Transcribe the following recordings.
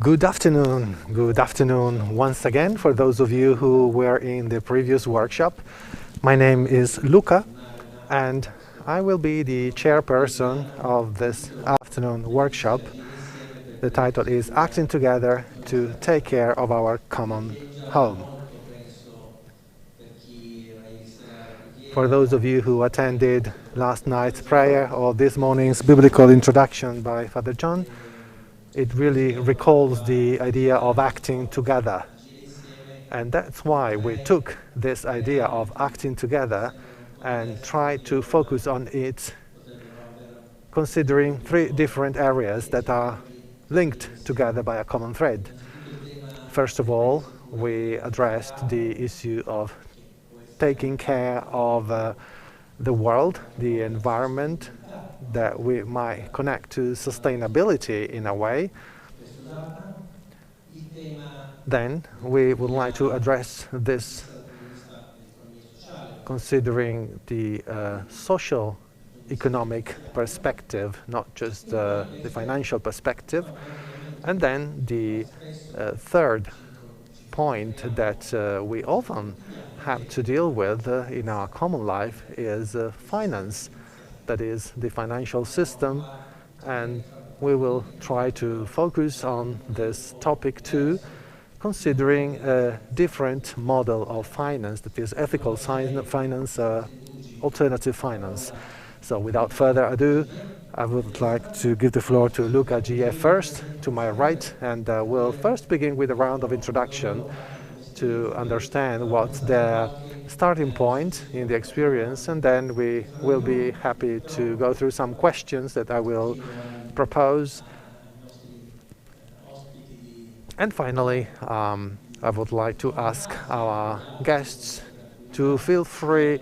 Good afternoon. Good afternoon once again for those of you who were in the previous workshop. My name is Luca and I will be the chairperson of this afternoon workshop. The title is Acting Together to Take Care of Our Common Home. For those of you who attended last night's prayer or this morning's biblical introduction by Father John, it really recalls the idea of acting together. And that's why we took this idea of acting together and tried to focus on it, considering three different areas that are linked together by a common thread. First of all, we addressed the issue of taking care of the world, the environment, that we might connect to sustainability in a way. Then we would like to address this considering the social economic perspective, not just the financial perspective. And then the third point that we often have to deal with in our common life is finance. That is the financial system, and we will try to focus on this topic too, considering a different model of finance, that is ethical finance, alternative finance. So without further ado, I would like to give the floor to Luca GF first, to my right, and we'll first begin with a round of introduction to understand what's their starting point in the experience, and then we will be happy to go through some questions that I will propose. And finally, I would like to ask our guests to feel free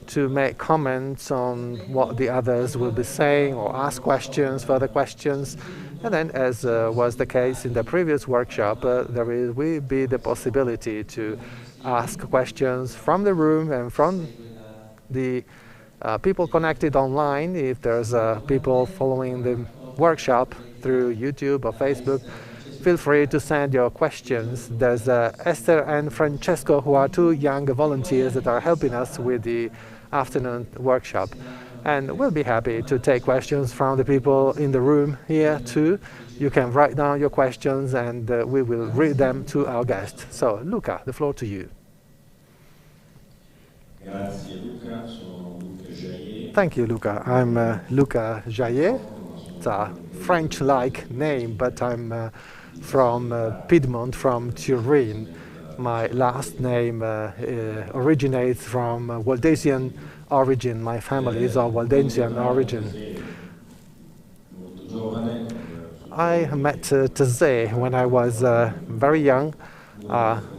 to make comments on what the others will be saying or ask questions, further questions. And then, as was the case in the previous workshop, there will be the possibility to ask questions from the room and from the people connected online. If there's people following the workshop through YouTube or Facebook, feel free to send your questions. There's Esther and Francesco, who are two young volunteers that are helping us with the afternoon workshop. And we'll be happy to take questions from the people in the room here too. You can write down your questions and we will read them to our guests. So, Luca, the floor to you. Thank you, Luca. I'm Luca Jaillet. It's a French-like name, but I'm from Piedmont, from Turin. My last name originates from Waldensian origin. My family is of Waldensian origin. I met Taizé when I was very young.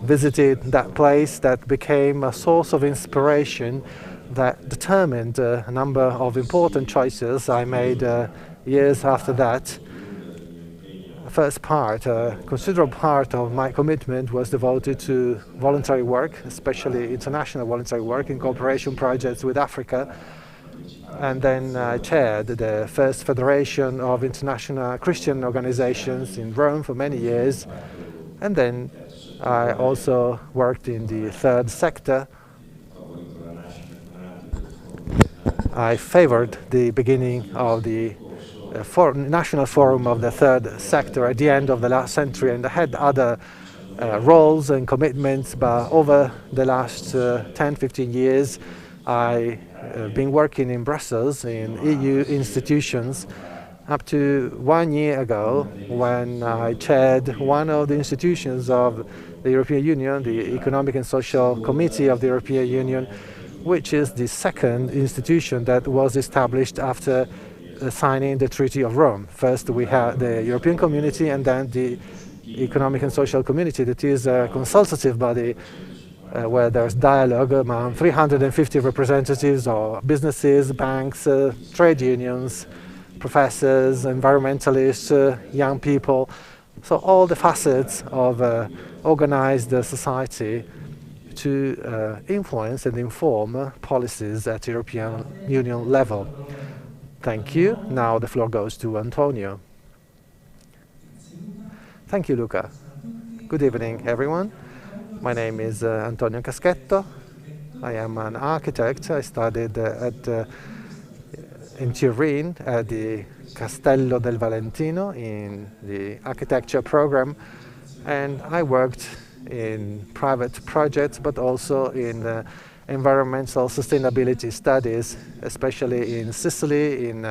Visited that place that became a source of inspiration that determined a number of important choices I made years after that. The first part, a considerable part of my commitment was devoted to voluntary work, especially international voluntary work in cooperation projects with Africa. And then I chaired the first Federation of International Christian Organizations in Rome for many years. And then I also worked in the third sector. I favored the beginning of the National Forum of the Third Sector at the end of the last century, and I had other roles and commitments, but over the last 10-15 years I've been working in Brussels in EU institutions up to 1 year ago when I chaired one of the institutions of the European Union, the Economic and Social Committee of the European Union, which is the second institution that was established after signing the Treaty of Rome. First we had the European Community and then the Economic and Social Community, that is a consultative body where there's dialogue among 350 representatives of businesses, banks, trade unions, professors, environmentalists, young people. So all the facets of organized society to influence and inform policies at European Union level. Thank you. Now the floor goes to Antonio. Thank you, Luca. Good evening, everyone. My name is Antonio Caschetto. I am an architect. I studied in Turin at the Castello del Valentino in the architecture program, and I worked in private projects but also in environmental sustainability studies, especially in Sicily, in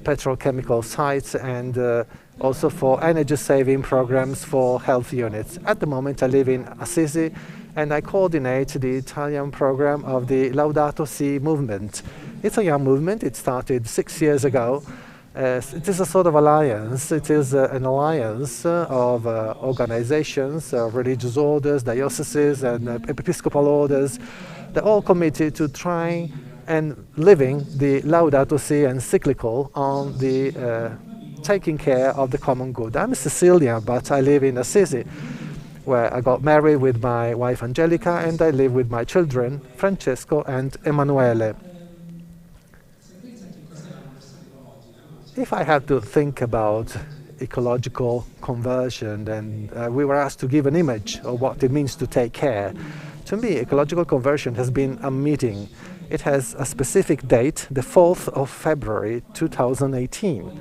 petrochemical sites, and also for energy saving programs for health units. At the moment I live in Assisi and I coordinate the Italian program of the Laudato Sea Movement. It's a young movement. It started 6 years ago. It is a sort of alliance. It is an alliance of organizations, religious orders, dioceses, and episcopal orders. They're all committed to trying and living the Laudato Si encyclical on the taking care of the common good. I'm a Sicilian, but I live in Assisi, where I got married with my wife Angelica, and I live with my children, Francesco and Emanuele. If I had to think about ecological conversion, and we were asked to give an image of what it means to take care, to me, ecological conversion has been a meeting. It has a specific date, the 4th of February 2018,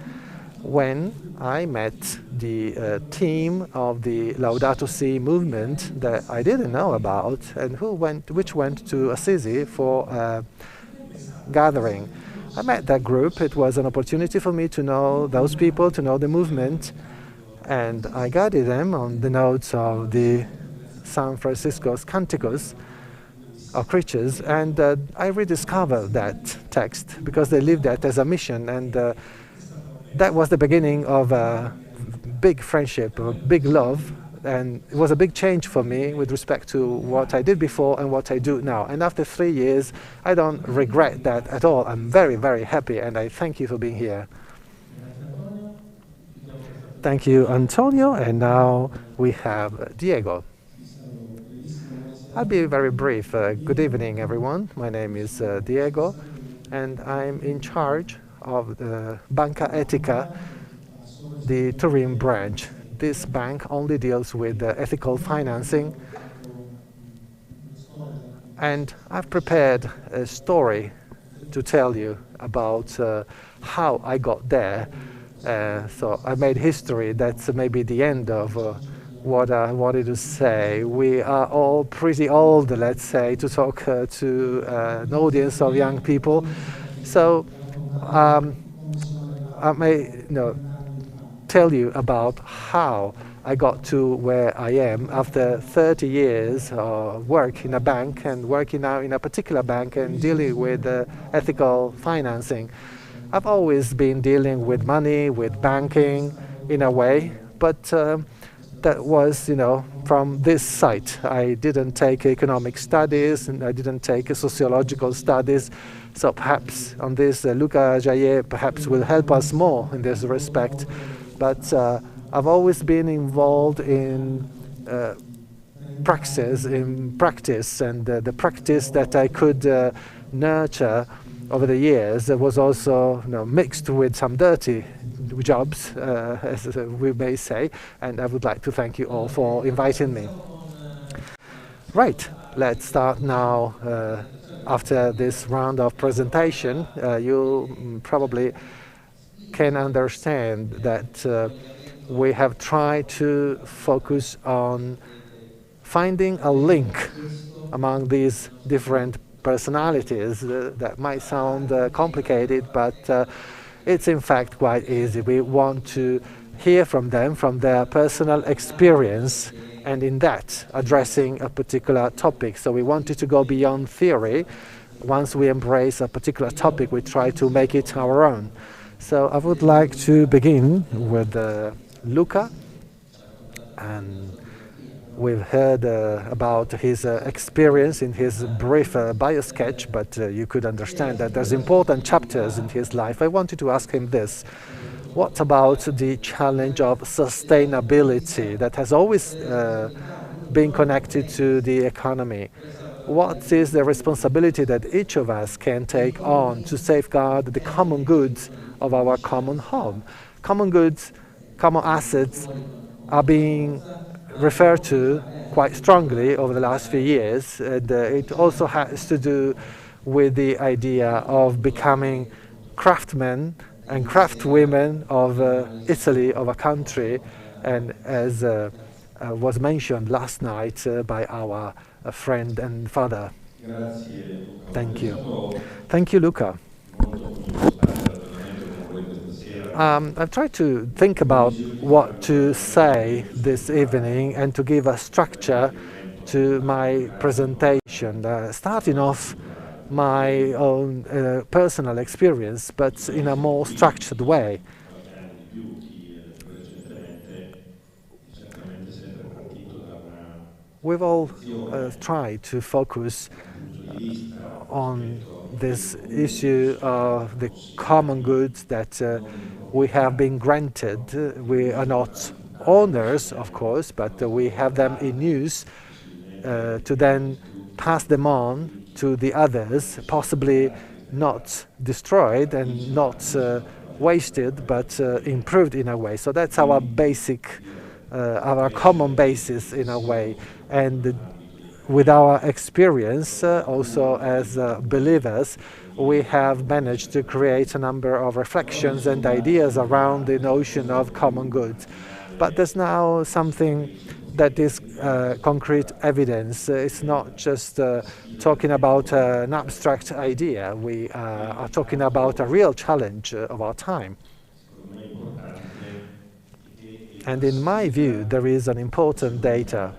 when I met the team of the Laudato Si movement that I didn't know about, and which went to Assisi for a gathering. I met that group. It was an opportunity for me to know those people, to know the movement, and I guided them on the notes of the San Francisco's Canticus of Creatures, and I rediscovered that text because they lived that as a mission, and that was the beginning of a big friendship, a big love, and it was a big change for me with respect to what I did before and what I do now. And after 3 years, I don't regret that at all. I'm very, very happy, and I thank you for being here. Thank you, Antonio, and now we have Diego. I'll be very brief. Good evening, everyone. My name is Diego, and I'm in charge of the Banca Etica, the Turin branch. This bank only deals with ethical financing, and I've prepared a story to tell you about how I got there. So I made history. That's maybe the end of what I wanted to say. We are all pretty old, let's say, to talk to an audience of young people. So I may tell you about how I got to where I am after 30 years of work in a bank, and working now in a particular bank and dealing with ethical financing. I've always been dealing with money, with banking in a way, but that was, from this site. I didn't take economic studies, and I didn't take sociological studies. So perhaps on this, Luca Jaillet perhaps will help us more in this respect. But I've always been involved in practice, and the practice that I could nurture over the years was also mixed with some dirty jobs, as we may say, and I would like to thank you all for inviting me. Right, let's start now. After this round of presentation, you probably can understand that we have tried to focus on finding a link among these different personalities. That might sound complicated, but it's in fact quite easy. We want to hear from them, from their personal experience, and in that addressing a particular topic. So we wanted to go beyond theory. Once we embrace a particular topic, we try to make it our own. So I would like to begin with Luca, and we've heard about his experience in his brief bio sketch, but you could understand that there's important chapters in his life. I wanted to ask him this: what about the challenge of sustainability that has always been connected to the economy? What is the responsibility that each of us can take on to safeguard the common goods of our common home? Common goods, common assets are being referred to quite strongly over the last few years. And it also has to do with the idea of becoming craftsmen and craftwomen of Italy, of a country, and as was mentioned last night by our friend and father. Thank you. Thank you, Luca. I've tried to think about what to say this evening and to give a structure to my presentation, starting off my own personal experience, but in a more structured way. We've all tried to focus on this issue of the common goods that we have been granted. We are not owners, of course, but we have them in use to then pass them on to the others, possibly not destroyed and not wasted, but improved in a way. So that's our basic, our common basis in a way. And with our experience, also as believers, we have managed to create a number of reflections and ideas around the notion of common goods. But there's now something that is concrete evidence. It's not just talking about an abstract idea. We are talking about a real challenge of our time. And in my view, there is an important data.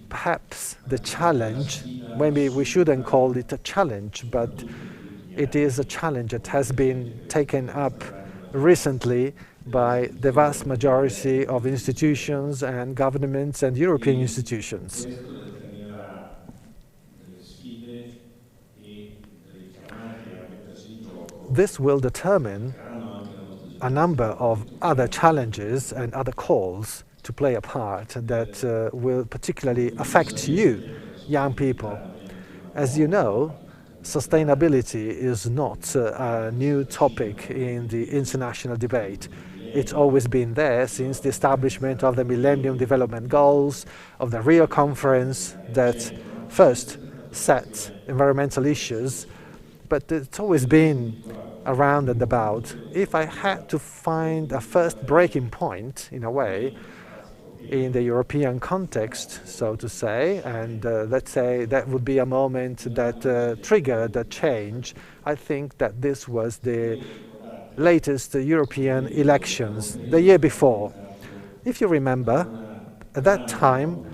Perhaps the challenge, maybe we shouldn't call it a challenge, but it is a challenge that has been taken up recently by the vast majority of institutions and governments and European institutions. This will determine a number of other challenges and other calls to play a part that will particularly affect you, young people. As you know, sustainability is not a new topic in the international debate. It's always been there since the establishment of the Millennium Development Goals, of the Rio Conference that first set environmental issues, but it's always been around and about. If I had to find a first breaking point, in a way, in the European context, so to say, and let's say that would be a moment that triggered a change, I think that this was the latest European elections, the year before. If you remember, at that time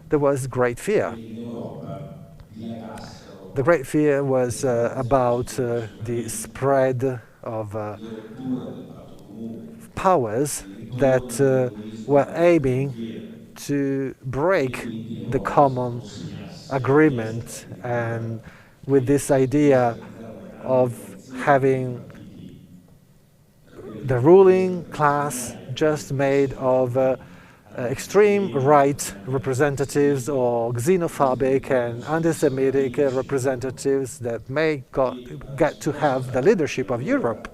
there was great fear. The great fear was about the spread of powers that were aiming to break the common agreement, and with this idea of having the ruling class just made of extreme right representatives or xenophobic and anti-Semitic representatives that may get to have the leadership of Europe.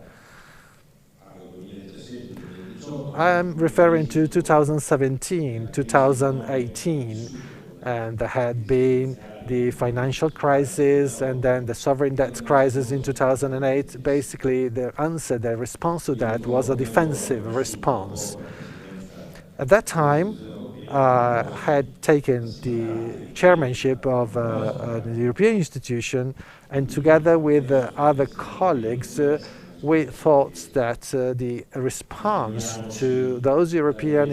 I'm referring to 2017, 2018, and there had been the financial crisis and then the sovereign debt crisis in 2008. Basically, the response to that was a defensive response. At that time, I had taken the chairmanship of the European institution, and together with other colleagues, we thought that the response to those European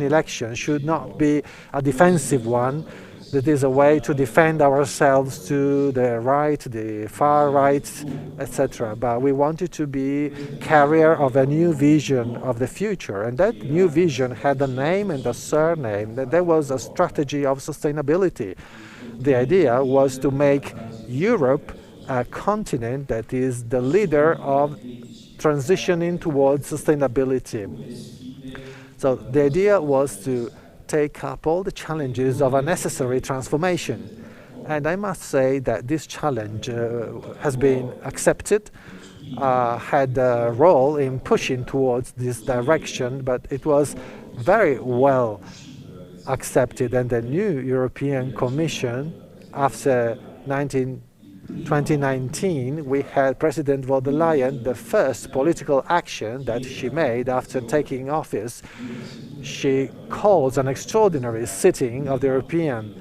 elections should not be a defensive one. That is a way to defend ourselves to the right, the far right, etc. But we wanted to be carrier of a new vision of the future, and that new vision had a name and a surname. That there was a strategy of sustainability. The idea was to make Europe a continent that is the leader of transitioning towards sustainability. So the idea was to take up all the challenges of a necessary transformation. And I must say that this challenge has been accepted, had a role in pushing towards this direction, but it was very well accepted, and the new European Commission, after 2019, we had President von der Leyen, the first political action that she made after taking office. She calls an extraordinary sitting of the European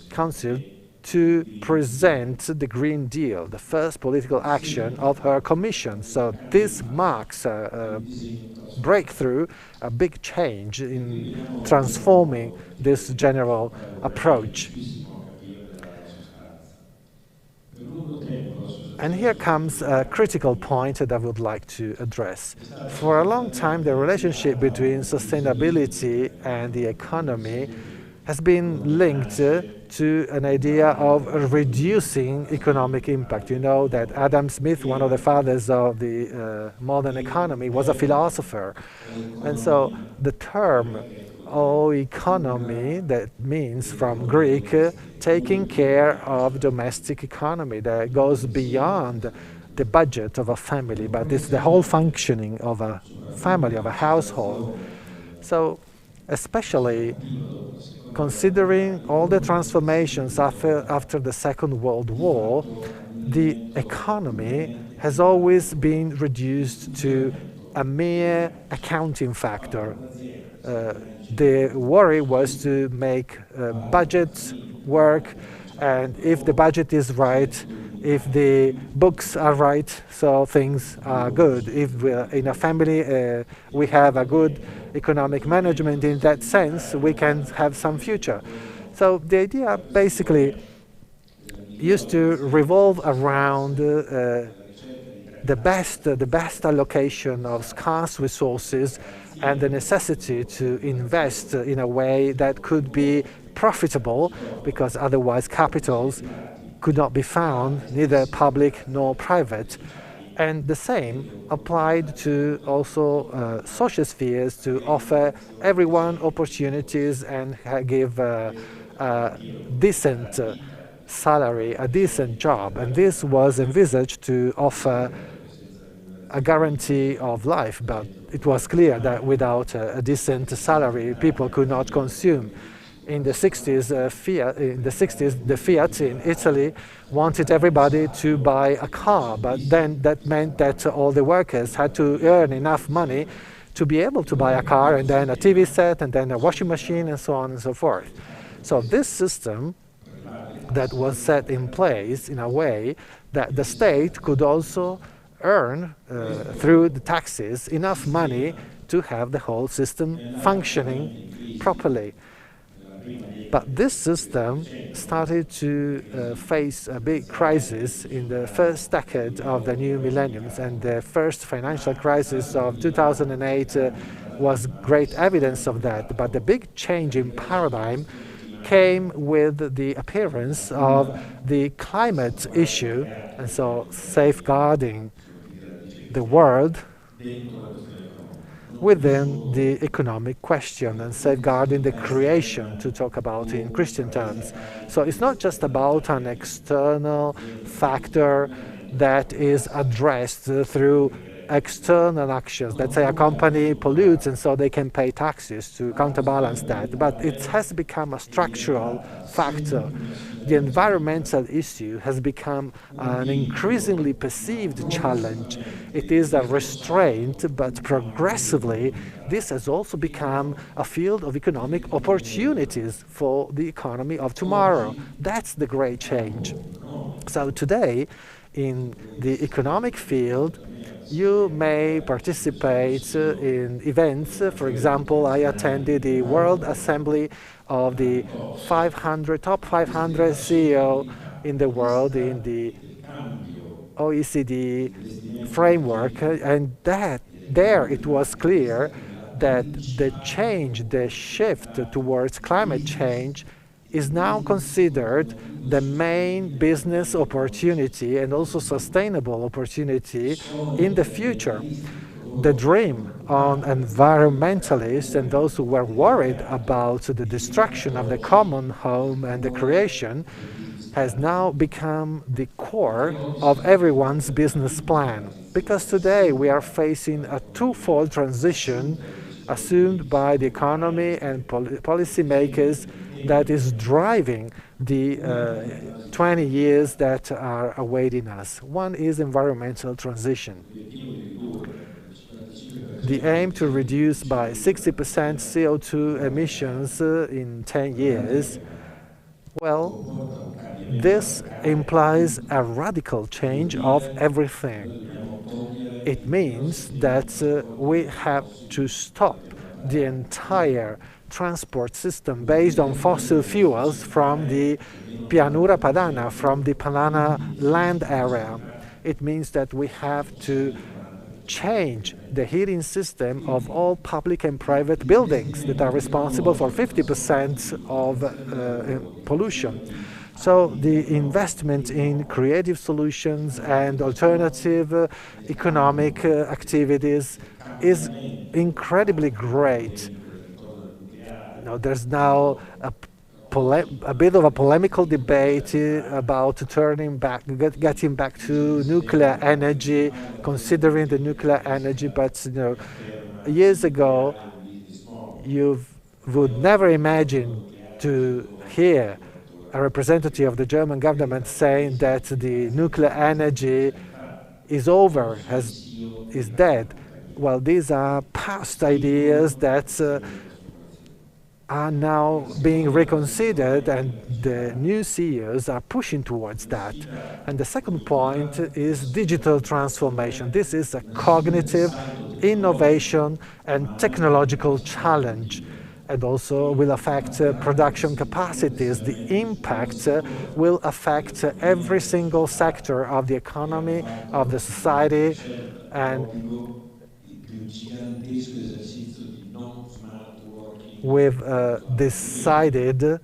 Council to present the Green Deal, the first political action of her Commission. So this marks a breakthrough, a big change in transforming this general approach. And here comes a critical point that I would like to address. For a long time, the relationship between sustainability and the economy has been linked to an idea of reducing economic impact. You know that Adam Smith, one of the fathers of the modern economy, was a philosopher. And so the term economy, that means from Greek, taking care of domestic economy, that goes beyond the budget of a family, but it's the whole functioning of a family, of a household. So especially considering all the transformations after the Second World War, the economy has always been reduced to a mere accounting factor. The worry was to make budgets work, and if the budget is right, if the books are right, so things are good. If in a family we have a good economic management, in that sense, we can have some future. So the idea basically used to revolve around the best allocation of scarce resources and the necessity to invest in a way that could be profitable, because otherwise capitals could not be found, neither public nor private. And the same applied to also social spheres, to offer everyone opportunities and give a decent salary, a decent job. And this was envisaged to offer a guarantee of life, but it was clear that without a decent salary, people could not consume. In the 60s, the Fiat in Italy wanted everybody to buy a car, but then that meant that all the workers had to earn enough money to be able to buy a car, and then a TV set, and then a washing machine, and so on and so forth. So this system that was set in place in a way that the state could also earn through the taxes enough money to have the whole system functioning properly. But this system started to face a big crisis in the first decade of the new millennium, and the first financial crisis of 2008 was great evidence of that. But the big change in paradigm came with the appearance of the climate issue, and so safeguarding the world within the economic question and safeguarding the creation, to talk about in Christian terms. So it's not just about an external factor that is addressed through external actions. Let's say a company pollutes and so they can pay taxes to counterbalance that, but it has become a structural factor. The environmental issue has become an increasingly perceived challenge. It is a restraint, but progressively this has also become a field of economic opportunities for the economy of tomorrow. That's the great change. So today, in the economic field, you may participate in events. For example, I attended the World Assembly of the top 500 CEO in the world in the OECD framework, and there it was clear that the shift towards climate change is now considered the main business opportunity and also sustainable opportunity in the future. The dream on environmentalists and those who were worried about the destruction of the common home and the creation has now become the core of everyone's business plan. Because today we are facing a twofold transition assumed by the economy and policy makers that is driving the 20 years that are awaiting us. One is environmental transition. The aim to reduce by 60% CO2 emissions in 10 years, well, this implies a radical change of everything. It means that we have to stop the entire transport system based on fossil fuels from the Pianura Padana, from the Padana land area. It means that we have to change the heating system of all public and private buildings that are responsible for 50% of pollution. So the investment in creative solutions and alternative economic activities is incredibly great. There's now a bit of a polemical debate about getting back to nuclear energy, considering the nuclear energy. But years ago, you would never imagine to hear a representative of the German government saying that the nuclear energy is over, is dead. Well, these are past ideas that are now being reconsidered, and the new CEOs are pushing towards that. And the second point is digital transformation. This is a cognitive, innovation, and technological challenge, and also will affect production capacities. The impact will affect every single sector of the economy, of the society, and we've decided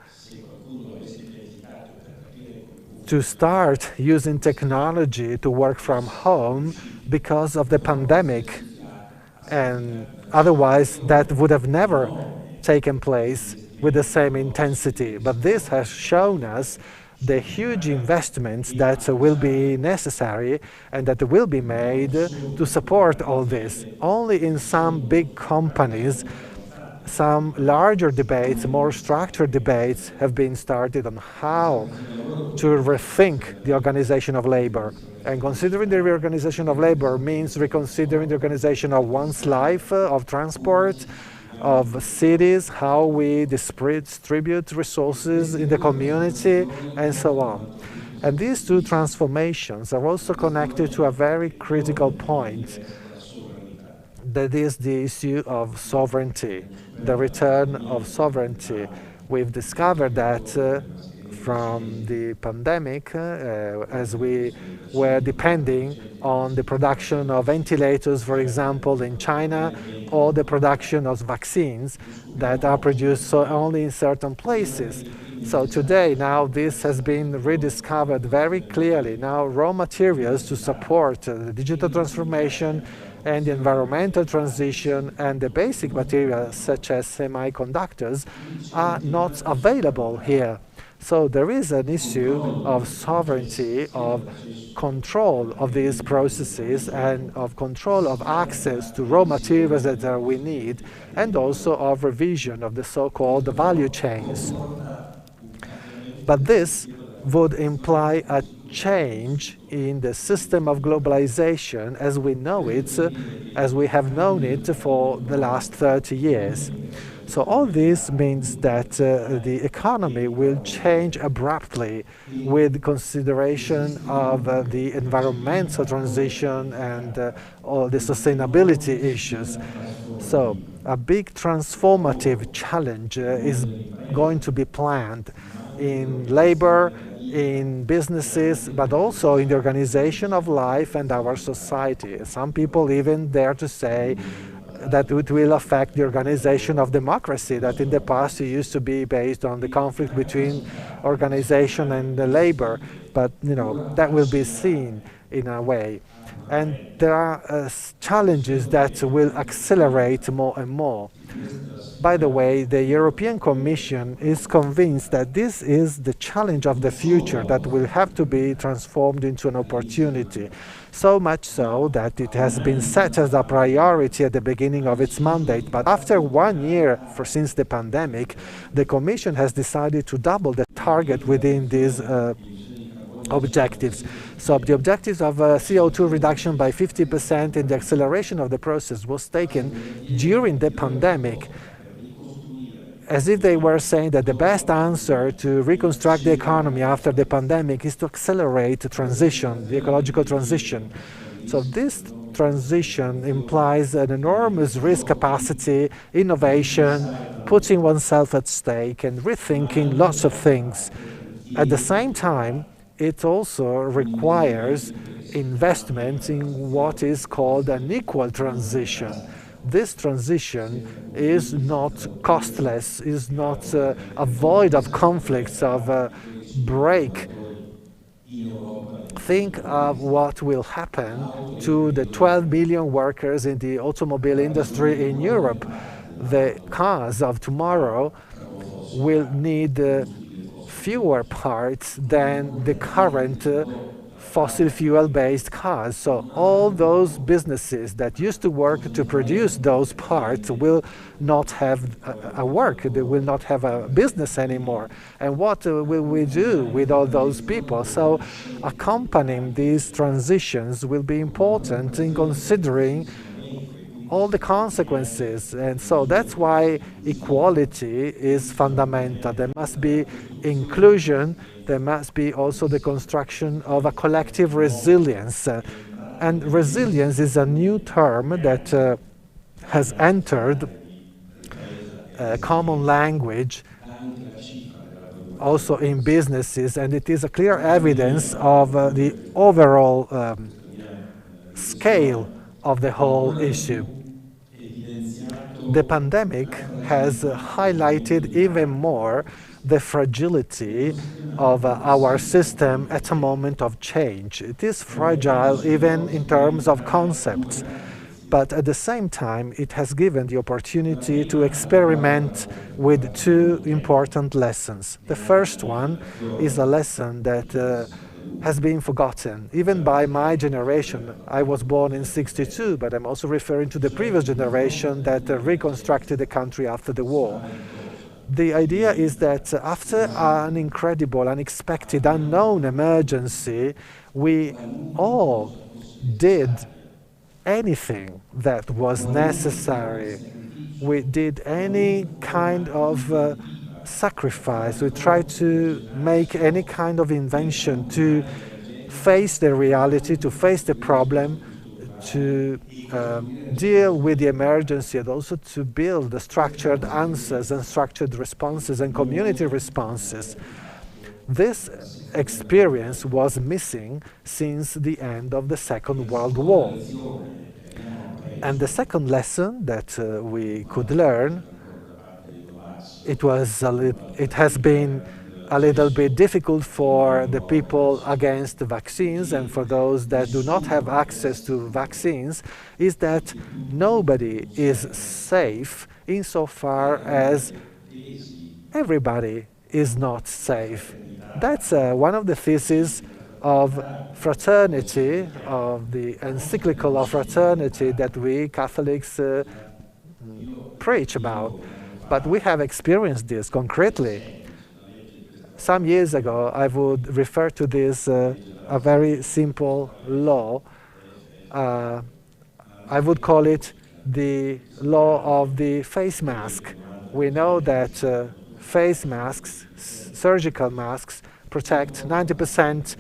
to start using technology to work from home because of the pandemic, and otherwise that would have never taken place with the same intensity. But this has shown us the huge investments that will be necessary and that will be made to support all this. Only in some big companies, some larger debates, more structured debates have been started on how to rethink the organization of labor. And considering the reorganization of labor means reconsidering the organization of one's life, of transport, of cities, how we distribute resources in the community, and so on. And these two transformations are also connected to a very critical point, that is the issue of sovereignty, the return of sovereignty. We've discovered that from the pandemic, as we were depending on the production of ventilators, for example, in China, or the production of vaccines that are produced only in certain places. So today, now this has been rediscovered very clearly. Now raw materials to support the digital transformation and the environmental transition and the basic materials such as semiconductors are not available here. So there is an issue of sovereignty, of control of these processes, and of control of access to raw materials that we need, and also of revision of the so-called value chains. But this would imply a change in the system of globalization as we know it, as we have known it for the last 30 years. So all this means that the economy will change abruptly with consideration of the environmental transition and all the sustainability issues. So a big transformative challenge is going to be planned in labor, in businesses, but also in the organization of life and our society. Some people even dare to say that it will affect the organization of democracy, that in the past it used to be based on the conflict between organization and the labor, but that will be seen in a way. And there are challenges that will accelerate more and more. By the way, the European Commission is convinced that this is the challenge of the future that will have to be transformed into an opportunity. So much so that it has been set as a priority at the beginning of its mandate. But after 1 year since the pandemic, the Commission has decided to double the target within these objectives. So the objectives of CO2 reduction by 50% and the acceleration of the process was taken during the pandemic, as if they were saying that the best answer to reconstruct the economy after the pandemic is to accelerate the transition, the ecological transition. So this transition implies an enormous risk capacity, innovation, putting oneself at stake and rethinking lots of things. At the same time, it also requires investment in what is called an equal transition. This transition is not costless, is not void of conflicts, of break. Think of what will happen to the 12 million workers in the automobile industry in Europe. The cars of tomorrow will need fewer parts than the current fossil fuel-based cars. So all those businesses that used to work to produce those parts will not have a work. They will not have a business anymore. And what will we do with all those people? So accompanying these transitions will be important in considering all the consequences. And so that's why equality is fundamental. There must be inclusion. There must be also the construction of a collective resilience. And resilience is a new term that has entered common language also in businesses, and it is a clear evidence of the overall scale of the whole issue. The pandemic has highlighted even more the fragility of our system at a moment of change. It is fragile even in terms of concepts, but at the same time it has given the opportunity to experiment with two important lessons. The first one is a lesson that has been forgotten, even by my generation. I was born in '62, but I'm also referring to the previous generation that reconstructed the country after the war. The idea is that after an incredible, unexpected, unknown emergency, we all did anything that was necessary. We did any kind of sacrifice. We tried to make any kind of invention to face the reality, to face the problem, to deal with the emergency, and also to build the structured answers and structured responses and community responses. This experience was missing since the end of the Second World War. And the second lesson that we could learn, it has been a little bit difficult for the people against the vaccines and for those that do not have access to vaccines, is that nobody is safe insofar as everybody is not safe. That's one of the theses of fraternity, of the encyclical of fraternity that we Catholics preach about. But we have experienced this concretely. Some years ago, I would refer to this a very simple law. I would call it the law of the face mask. We know that face masks, surgical masks, protect 90%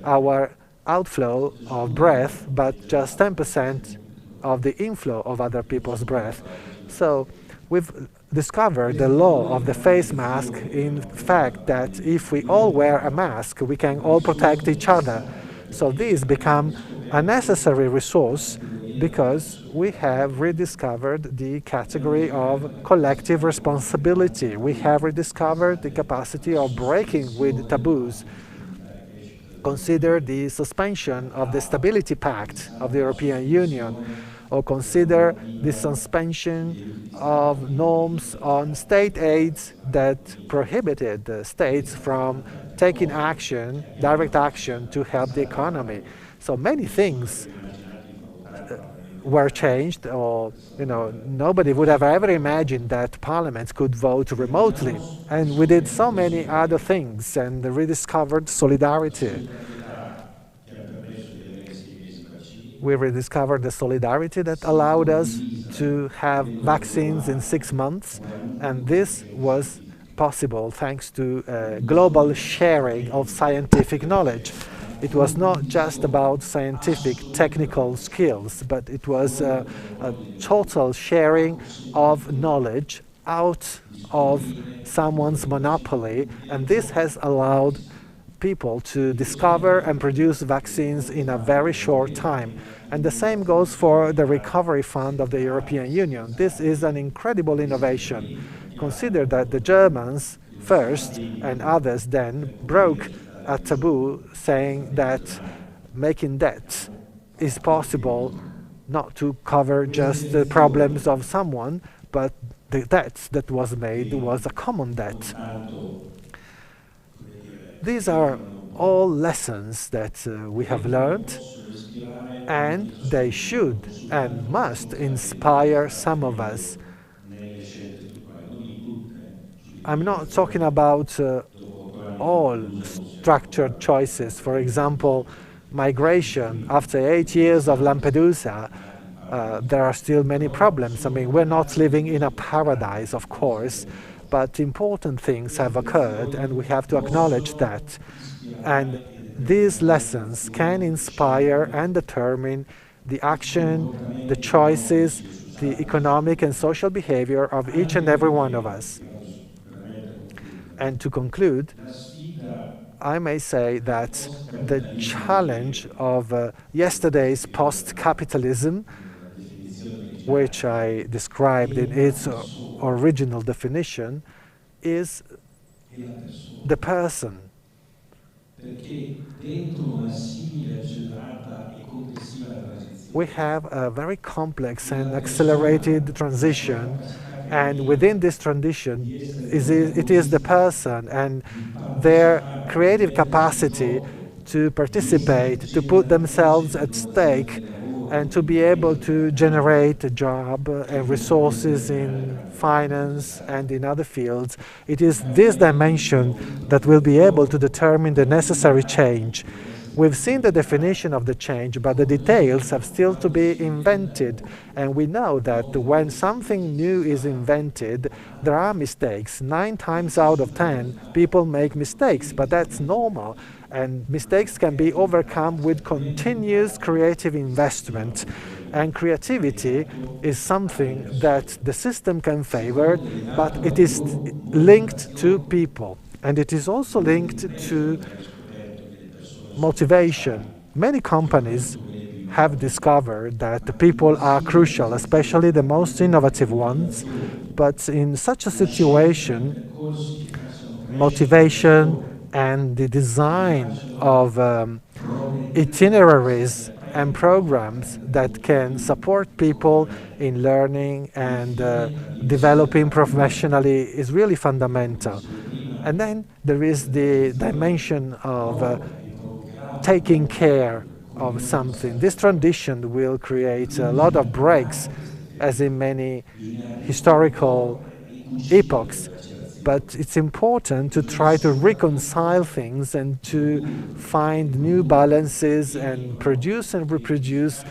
our outflow of breath, but just 10% of the inflow of other people's breath. So we've discovered the law of the face mask, in fact, that if we all wear a mask, we can all protect each other. So these become a necessary resource because we have rediscovered the category of collective responsibility. We have rediscovered the capacity of breaking with taboos. Consider the suspension of the Stability Pact of the European Union, or consider the suspension of norms on state aids that prohibited the states from taking action, direct action, to help the economy. So many things were changed, or nobody would have ever imagined that parliaments could vote remotely. And we did so many other things and rediscovered solidarity. We rediscovered the solidarity that allowed us to have vaccines in 6 months, and this was possible thanks to global sharing of scientific knowledge. It was not just about scientific technical skills, but it was a total sharing of knowledge out of someone's monopoly, and this has allowed people to discover and produce vaccines in a very short time. And the same goes for the Recovery Fund of the European Union. This is an incredible innovation. Consider that the Germans first and others then broke a taboo, saying that making debt is possible not to cover just the problems of someone, but the debt that was made was a common debt. These are all lessons that we have learned, and they should and must inspire some of us. I'm not talking about all structured choices. For example, migration. After 8 years of Lampedusa, there are still many problems. I mean, we're not living in a paradise, of course, but important things have occurred, and we have to acknowledge that. And these lessons can inspire and determine the action, the choices, the economic and social behavior of each and every one of us. And to conclude, I may say that the challenge of yesterday's post-capitalism, which I described in its original definition, is the person. We have a very complex and accelerated transition, and within this transition it is the person and their creative capacity to participate, to put themselves at stake, and to be able to generate a job and resources in finance and in other fields. It is this dimension that will be able to determine the necessary change. We've seen the definition of the change, but the details have still to be invented. And we know that when something new is invented, there are mistakes. 9 times out of 10, people make mistakes, but that's normal. And mistakes can be overcome with continuous creative investment. And creativity is something that the system can favor, but it is linked to people. And it is also linked to motivation. Many companies have discovered that the people are crucial, especially the most innovative ones. But in such a situation, motivation and the design of itineraries and programs that can support people in learning and developing professionally is really fundamental. And then there is the dimension of taking care of something. This transition will create a lot of breaks, as in many historical epochs, but it's important to try to reconcile things and to find new balances and produce and reproduce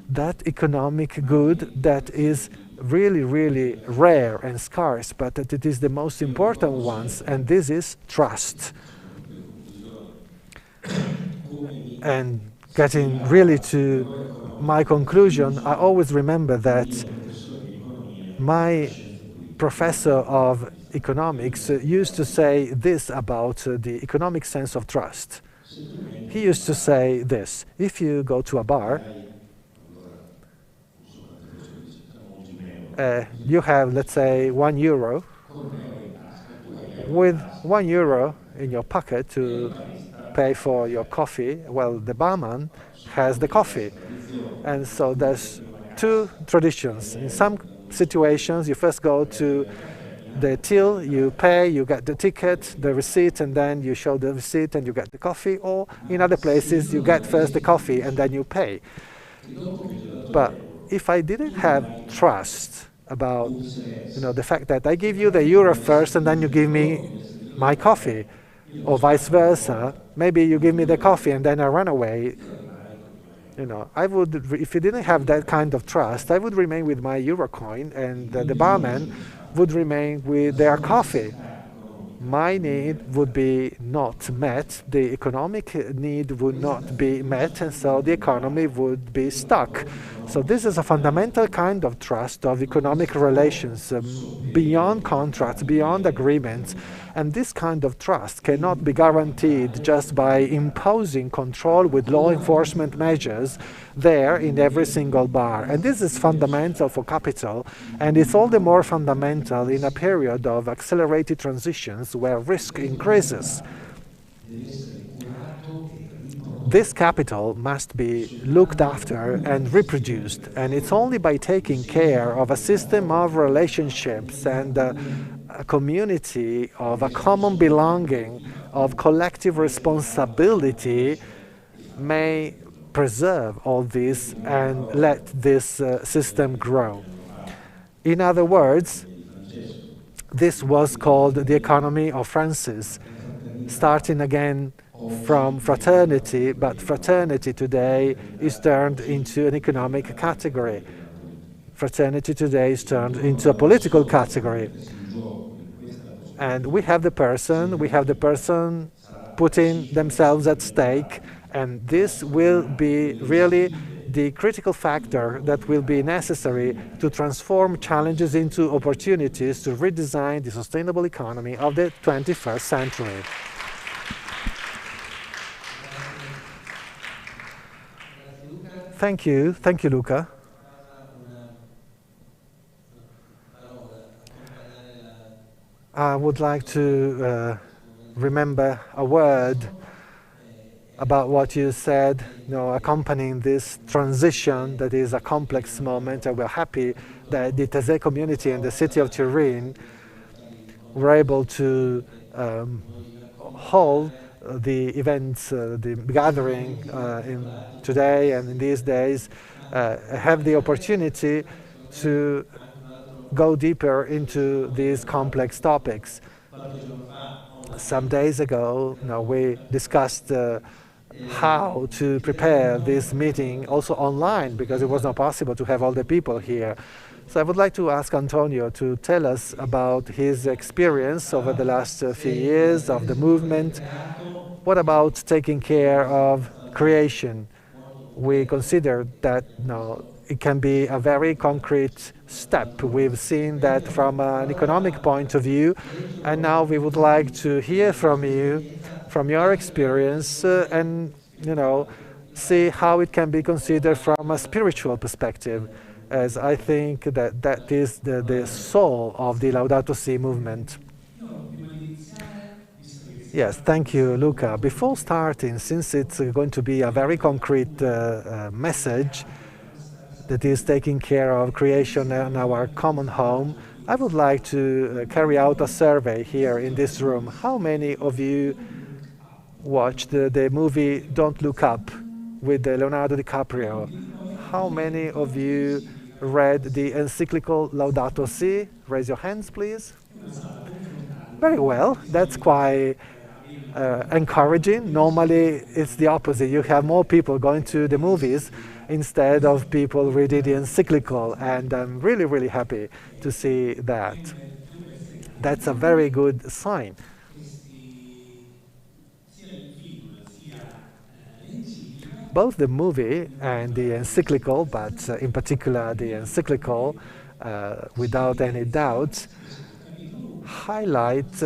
that economic good that is really, really rare and scarce, but that it is the most important ones, and this is trust. And getting really to my conclusion, I always remember that my professor of economics used to say this about the economic sense of trust. He used to say this: if you go to a bar, you have, let's say, €1. With €1 in your pocket to pay for your coffee, well, the barman has the coffee. And so there's two traditions. In some situations, you first go to the till, you pay, you get the ticket, the receipt, and then you show the receipt and you get the coffee. Or in other places, you get first the coffee and then you pay. But if I didn't have trust about the fact that I give you the euro first and then you give me my coffee, or vice versa, maybe you give me the coffee and then I run away. I would, if you didn't have that kind of trust, I would remain with my euro coin and the barman would remain with their coffee. My need would be not met, the economic need would not be met, and so the economy would be stuck. So this is a fundamental kind of trust of economic relations, beyond contracts, beyond agreements. And this kind of trust cannot be guaranteed just by imposing control with law enforcement measures there in every single bar. And this is fundamental for capital, and it's all the more fundamental in a period of accelerated transitions where risk increases. This capital must be looked after and reproduced, and it's only by taking care of a system of relationships and a community of a common belonging, of collective responsibility, may preserve all this and let this system grow. In other words, this was called the economy of Francis, starting again from fraternity, but fraternity today is turned into an economic category. Fraternity today is turned into a political category. And we have the person putting themselves at stake, and this will be really the critical factor that will be necessary to transform challenges into opportunities to redesign the sustainable economy of the 21st century. Thank you, Luca. I would like to remember a word about what you said, accompanying this transition that is a complex moment, and we're happy that the Taizé community and the city of Turin were able to hold the events, the gathering today and in these days, have the opportunity to go deeper into these complex topics. Some days ago, we discussed how to prepare this meeting also online, because it was not possible to have all the people here. So I would like to ask Antonio to tell us about his experience over the last few years of the movement. What about taking care of creation? We consider that it can be a very concrete step. We've seen that from an economic point of view, and now we would like to hear from you, from your experience, and see how it can be considered from a spiritual perspective, as I think that is the soul of the Laudato Si movement. Yes, thank you, Luca. Before starting, since it's going to be a very concrete message that is taking care of creation in our common home, I would like to carry out a survey here in this room. How many of you watched the movie Don't Look Up with Leonardo DiCaprio? How many of you read the encyclical Laudato Si? Raise your hands, please. Very well. That's quite encouraging. Normally, it's the opposite. You have more people going to the movies instead of people reading the encyclical, and I'm really, really happy to see that. That's a very good sign. Both the movie and the encyclical, but in particular the encyclical, without any doubt, highlight,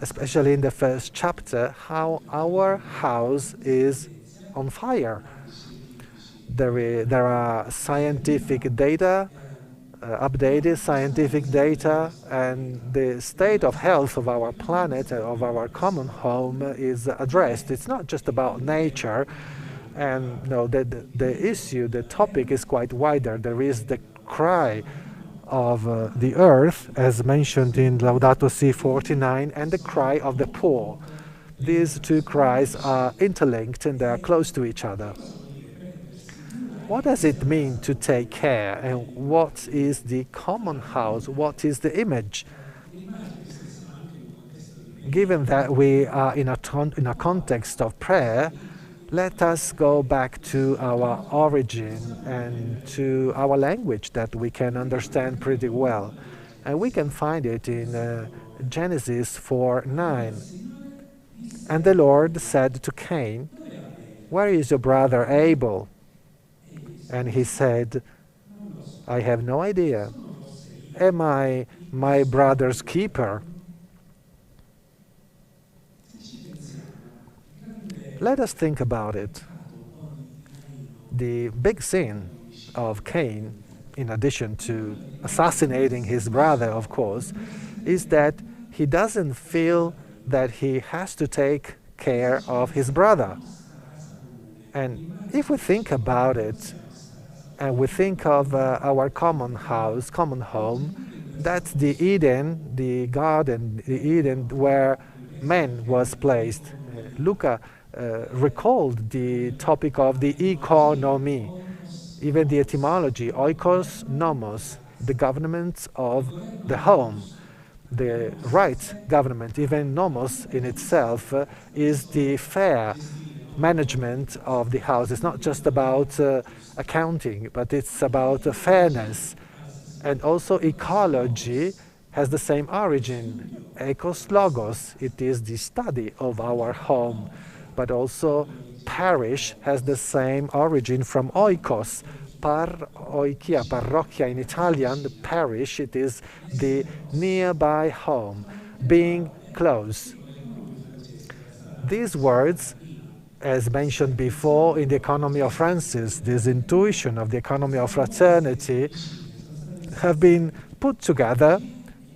especially in the first chapter, how our house is on fire. There are scientific data, updated scientific data, and the state of health of our planet, of our common home, is addressed. It's not just about nature, And no, the issue, the topic is quite wider. There is the cry of the earth, as mentioned in Laudato Si 49, and the cry of the poor. These two cries are interlinked and they are close to each other. What does it mean to take care, and what is the common house? What is the image? Given that we are in a context of prayer, let us go back to our origin and to our language that we can understand pretty well. And we can find it in Genesis 4:9. And the Lord said to Cain, "Where is your brother Abel?" And he said, "I have no idea. Am I my brother's keeper?" Let us think about it. The big sin of Cain, in addition to assassinating his brother, of course, is that he doesn't feel that he has to take care of his brother. And if we think about it, and we think of our common house, common home, that's the Eden, the garden, the Eden where man was placed. Luca recalled the topic of the economy, even the etymology, oikos nomos, the government of the home, the right government. Even nomos in itself is the fair management of the house. It's not just about accounting, but it's about fairness. And also ecology has the same origin. Ecos logos, it is the study of our home. But also parish has the same origin from oikos. Paroikia, parrocchia in Italian, parish, it is the nearby home, being close. These words, as mentioned before in the economy of Francis, this intuition of the economy of fraternity, have been put together,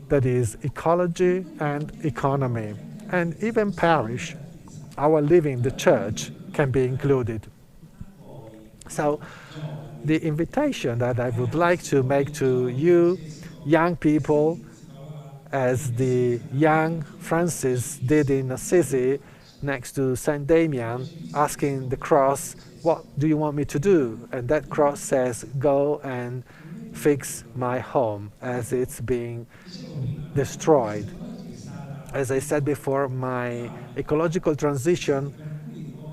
that is ecology and economy. And even parish, our living, the church, can be included. So the invitation that I would like to make to you, young people, as the young Francis did in Assisi, next to Saint Damian, asking the cross, "What do you want me to do?" And that cross says, "Go and fix my home as it's being destroyed." As I said before, my ecological transition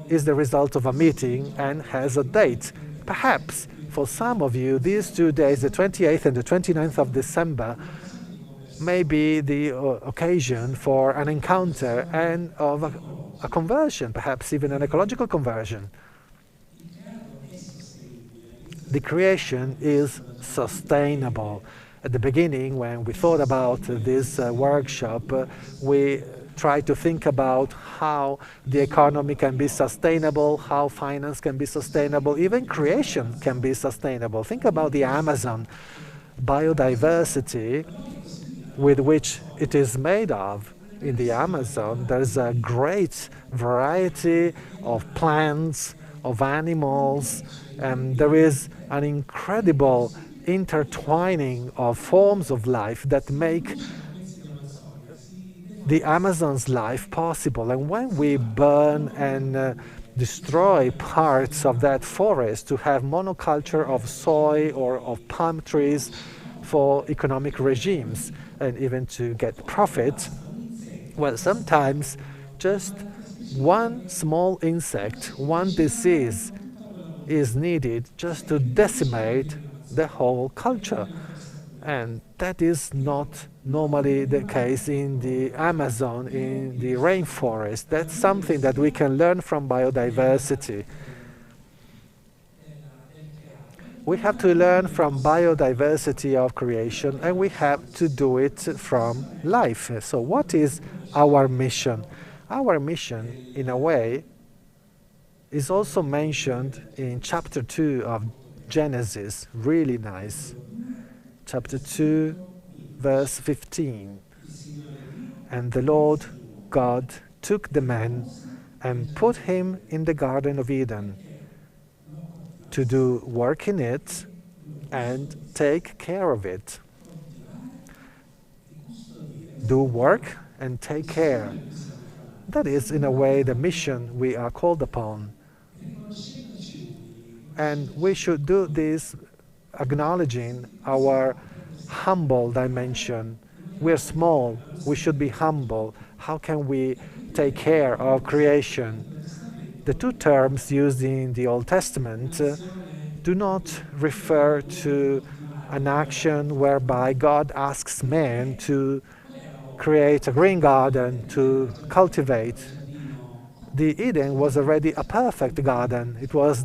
is the result of a meeting and has a date. Perhaps for some of you, these 2 days, the 28th and the 29th of December, may be the occasion for an encounter and of a conversion, perhaps even an ecological conversion. The creation is sustainable. At the beginning, when we thought about this workshop, we tried to think about how the economy can be sustainable, how finance can be sustainable, even creation can be sustainable. Think about the Amazon, biodiversity with which it is made of. In the Amazon, there's a great variety of plants, of animals, and there is an incredible intertwining of forms of life that make the Amazon's life possible. And when we burn and destroy parts of that forest to have monoculture of soy or of palm trees for economic regimes and even to get profit, well, sometimes just one small insect, one disease is needed just to decimate the whole culture. And that is not normally the case in the Amazon, in the rainforest. That's something that we can learn from biodiversity. We have to learn from biodiversity of creation, and we have to do it from life. So what is our mission? Our mission, in a way, is also mentioned in chapter 2 of Genesis. Really nice. Chapter 2, verse 15. And the Lord God took the man and put him in the Garden of Eden to do work in it and take care of it. Do work and take care. That is, in a way, the mission we are called upon. And we should do this acknowledging our humble dimension. We're small, we should be humble. How can we take care of creation? The two terms used in the Old Testament do not refer to an action whereby God asks man to create a green garden to cultivate. The Eden was already a perfect garden. It was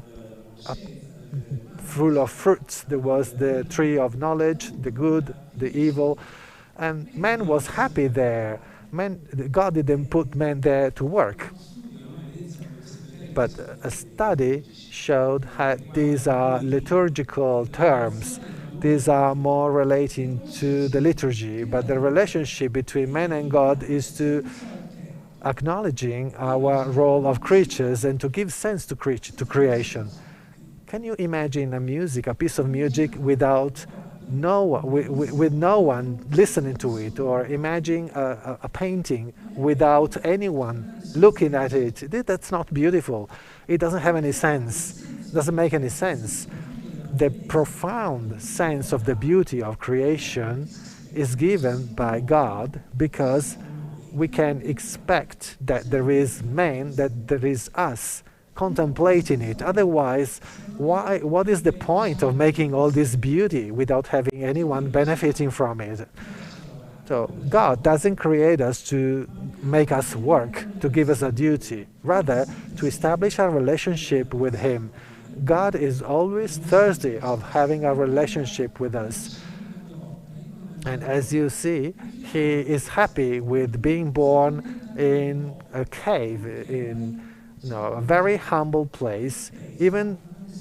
full of fruits. There was the tree of knowledge, the good, the evil, and man was happy there. God didn't put man there to work. But a study showed that these are liturgical terms. These are more relating to the liturgy, but the relationship between man and God is to acknowledging our role of creatures and to give sense to creation. Can you imagine a piece of music with no one listening to it, or imagine a painting without anyone looking at it? That's not beautiful. It doesn't have any sense. It doesn't make any sense. The profound sense of the beauty of creation is given by God because we can expect that there is man, that there is us contemplating it. Otherwise, what is the point of making all this beauty without having anyone benefiting from it? So God doesn't create us to make us work, to give us a duty, rather to establish a relationship with Him. God is always thirsty of having a relationship with us. And as you see, He is happy with being born in a cave, in a very humble place, even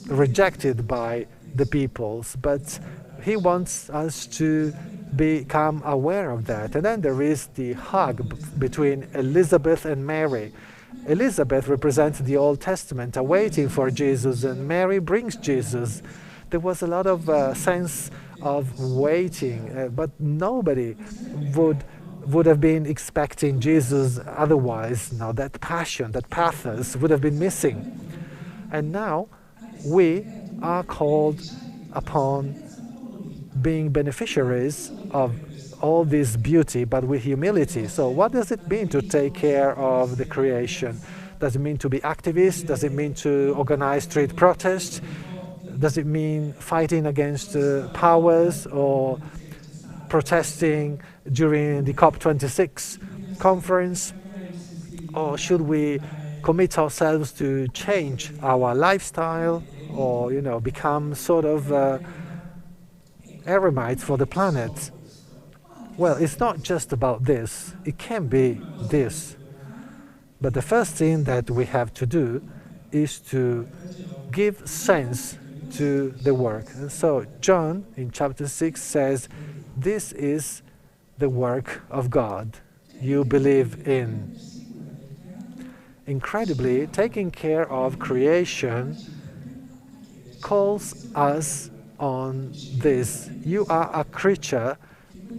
rejected by the peoples. But He wants us to become aware of that. And then there is the hug between Elizabeth and Mary. Elizabeth represents the Old Testament, awaiting for Jesus, and Mary brings Jesus. There was a lot of sense of waiting, but nobody would have been expecting Jesus otherwise. Now that passion, that pathos would have been missing. And now we are called upon being beneficiaries of all this beauty, but with humility. So what does it mean to take care of the creation? Does it mean to be activists? Does it mean to organize street protests? Does it mean fighting against powers or protesting during the COP26 conference? Or should we commit ourselves to change our lifestyle, or become sort of eremites for the planet? Well, it's not just about this. It can be this. But the first thing that we have to do is to give sense to the work. And so John in chapter 6 says, this is the work of God you believe in. Incredibly, taking care of creation calls us on this. You are a creature,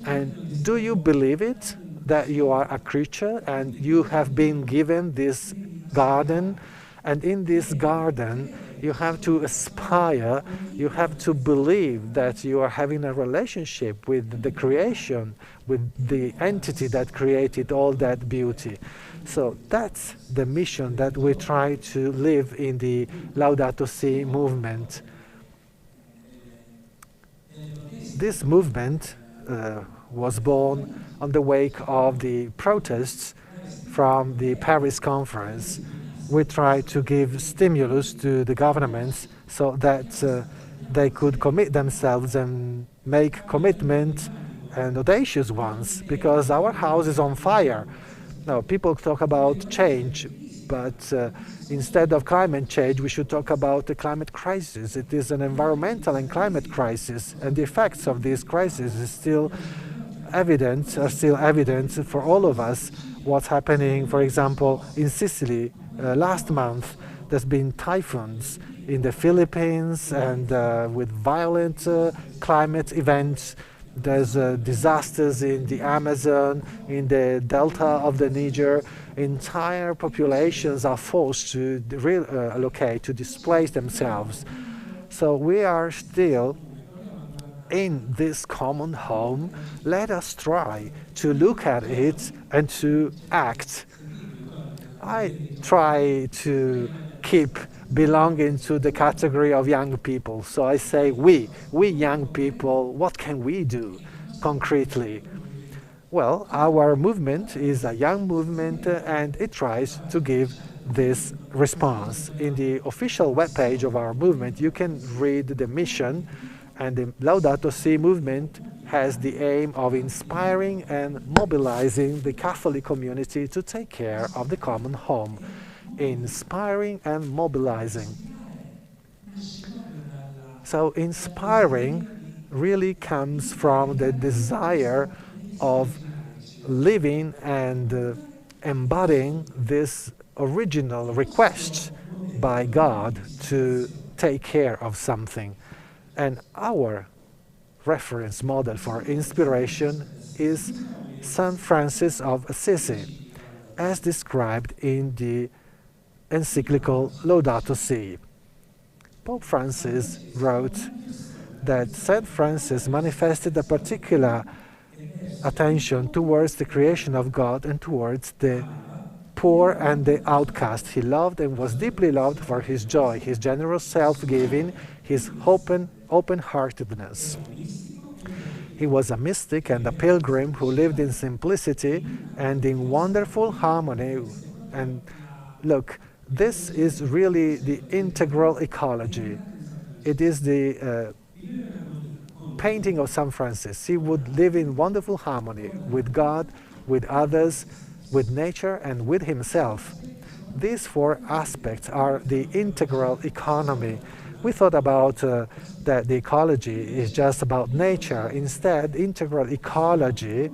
and do you believe it, that you are a creature and you have been given this garden? And in this garden, you have to aspire, you have to believe that you are having a relationship with the creation, with the entity that created all that beauty. So that's the mission that we try to live in the Laudato Si movement. This movement was born on the wake of the protests from the Paris conference. We try to give stimulus to the governments so that they could commit themselves and make commitment, and audacious ones, because our house is on fire. Now, people talk about change, but instead of climate change, we should talk about the climate crisis. It is an environmental and climate crisis, and the effects of this crisis are still evident for all of us. What's happening, for example, in Sicily last month. There's been typhoons in the Philippines, and with violent climate events. There's disasters in the Amazon, in the delta of the Niger. Entire populations are forced to relocate, to displace themselves. So we are still in this common home. Let us try to look at it and to act. I try to keep belonging to the category of young people. So I say we young people, what can we do concretely? Well, our movement is a young movement and it tries to give this response. In the official webpage of our movement, you can read the mission, and the Laudato Sea Movement has the aim of inspiring and mobilizing the Catholic community to take care of the common home. Inspiring and mobilizing. So inspiring really comes from the desire of living and embodying this original request by God to take care of something. And our reference model for inspiration is Saint Francis of Assisi, as described in the encyclical Laudato Si. Pope Francis wrote that Saint Francis manifested a particular attention towards the creation of God and towards the poor and the outcast. He loved and was deeply loved for his joy, his generous self-giving, his open-heartedness. He was a mystic and a pilgrim who lived in simplicity and in wonderful harmony. And look, this is really the integral ecology. It is the painting of St. Francis. He would live in wonderful harmony with God, with others, with nature, and with himself. These four aspects are the integral economy. We thought about that the ecology is just about nature. Instead, integral ecology,